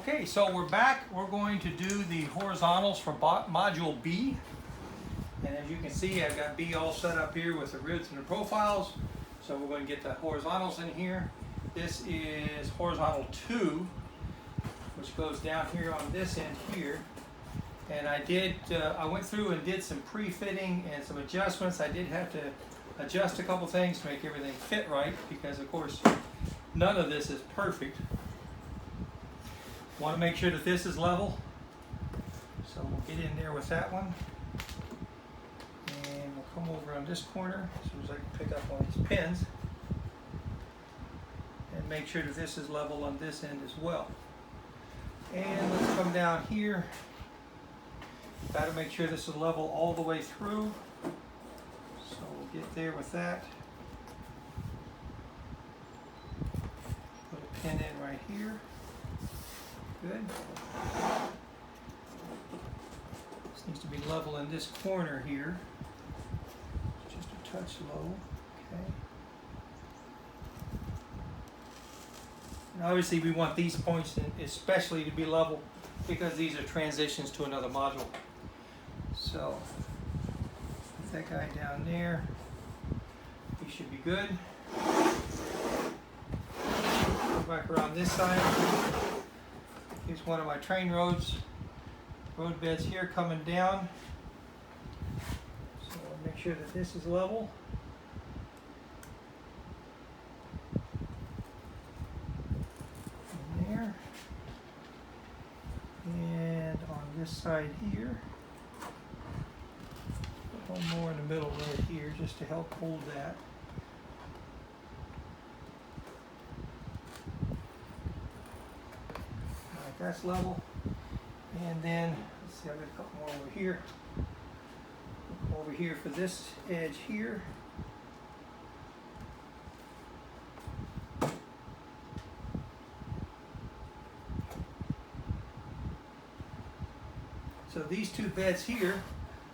Okay, so we're back. We're going to do the horizontals for module B. And as you can see, I've got B all set up here with the ribs and the profiles. So we're going to get the horizontals in here. This is horizontal 2, which goes down here on this end here. And I went through and did some pre-fitting and some adjustments. I did have to adjust a couple things to make everything fit right, because of course none of this is perfect. Want to make sure that this is level, so we'll get in there with that one, and we'll come over on this corner as soon as I can pick up one of these pins, and make sure that this is level on this end as well. And let's come down here. Got to make sure this is level all the way through, so we'll get there with that. Put a pin in right here. Good. This needs to be level in this corner here. Just a touch low. Okay. And obviously we want these points especially to be level because these are transitions to another module. So put that guy down there. He should be good. Go back around this side. Here's one of my train road beds here coming down. So I'll make sure that this is level. And there. And on this side here. Put one more in the middle right here just to help hold that. That's level, and then let's see, I've got a couple more over here. Over here for this edge here. So these two beds here,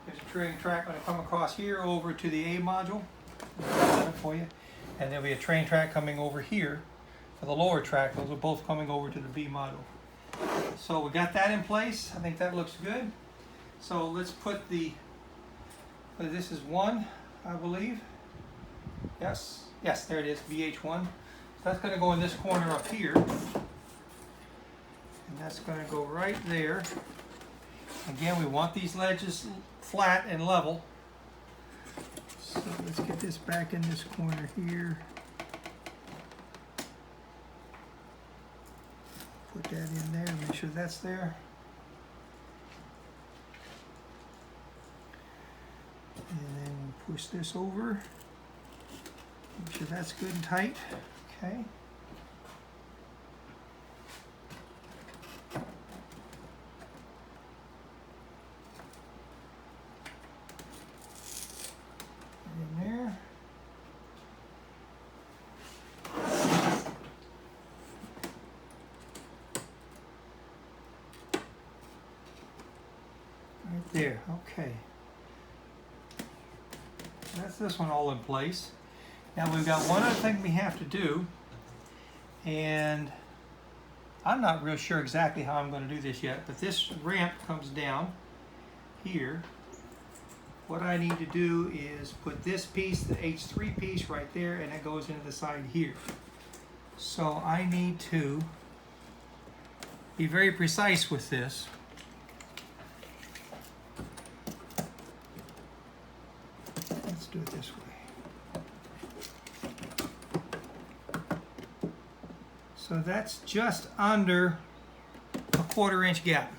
there's a train track going to come across here over to the A module. I'll set it for you, and there'll be a train track coming over here for the lower track. Those are both coming over to the B module. So we got that in place. I think that looks good. So let's put this is 1, I believe. Yes, there it is, BH1. So that's going to go in this corner up here. And that's going to go right there. Again, we want these ledges flat and level. So let's get this back in this corner here. Put that in there, make sure that's there. And then push this over. Make sure that's good and tight. Okay. In there. There, okay. That's this one all in place. Now we've got one other thing we have to do, and I'm not real sure exactly how I'm going to do this yet, but this ramp comes down here. What I need to do is put this piece, the H3 piece right there, and it goes into the side here. So I need to be very precise with this. Do it this way. So that's just under a 1/4 inch gap.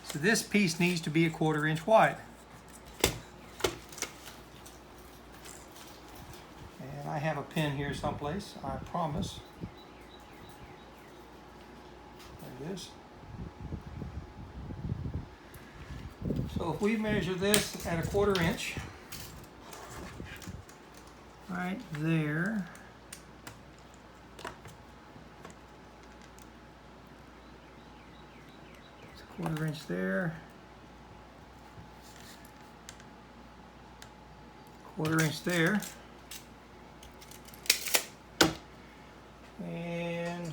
So this piece needs to be a 1/4 inch wide. And I have a pin here someplace, I promise. There it is. So if we measure this at a 1/4 inch, right there. It's a 1/4 inch there. 1/4 inch there. And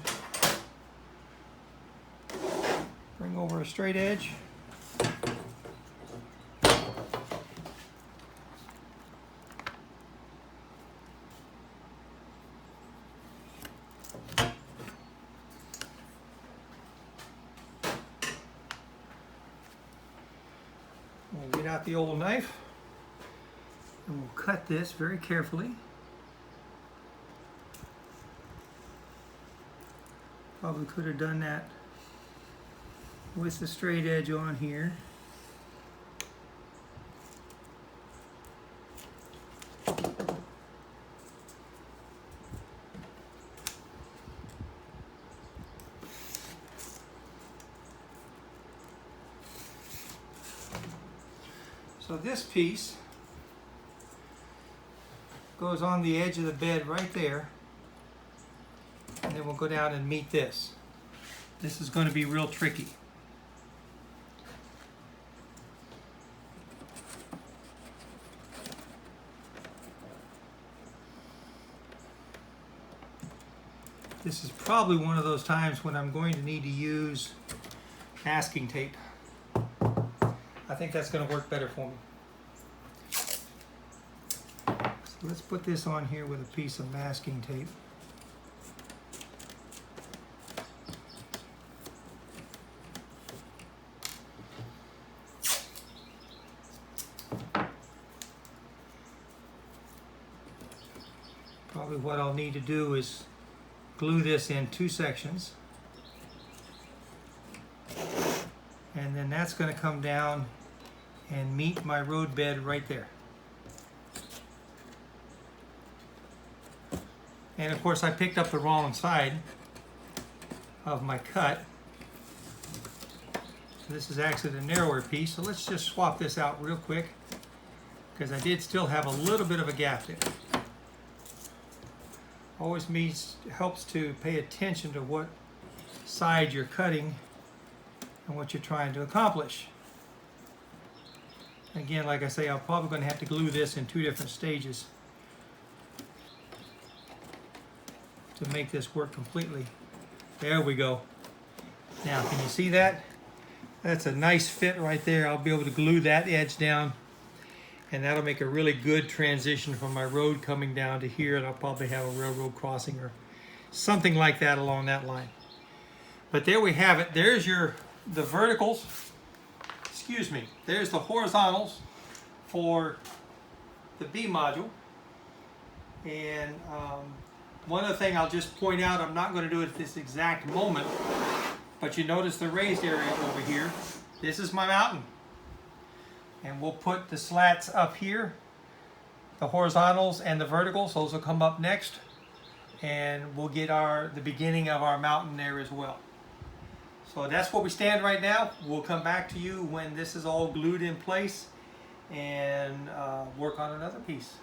over a straight edge. We'll get out the old knife and we'll cut this very carefully. Probably could have done that with the straight edge on here. So this piece goes on the edge of the bed right there, and then we'll go down and meet this. This is going to be real tricky. This is probably one of those times when I'm going to need to use masking tape. I think that's going to work better for me. So let's put this on here with a piece of masking tape. Probably what I'll need to do is glue this in 2 sections. And then that's going to come down and meet my road bed right there. And of course I picked up the wrong side of my cut. So this is actually the narrower piece. So let's just swap this out real quick, because I did still have a little bit of a gap there. Always helps to pay attention to what side you're cutting and what you're trying to accomplish. Again, like I say, I'm probably going to have to glue this in 2 different stages to make this work completely. There we go. Now, can you see that? That's a nice fit right there. I'll be able to glue that edge down, and that'll make a really good transition from my road coming down to here, and I'll probably have a railroad crossing or something like that along that line. But there we have it. There's the verticals. Excuse me. There's the horizontals for the B module. And one other thing I'll just point out, I'm not going to do it at this exact moment, but you notice the raised area over here. This is my mountain. And we'll put the slats up here, the horizontals and the verticals. Those will come up next. And we'll get the beginning of our mountain there as well. So that's where we stand right now. We'll come back to you when this is all glued in place and work on another piece.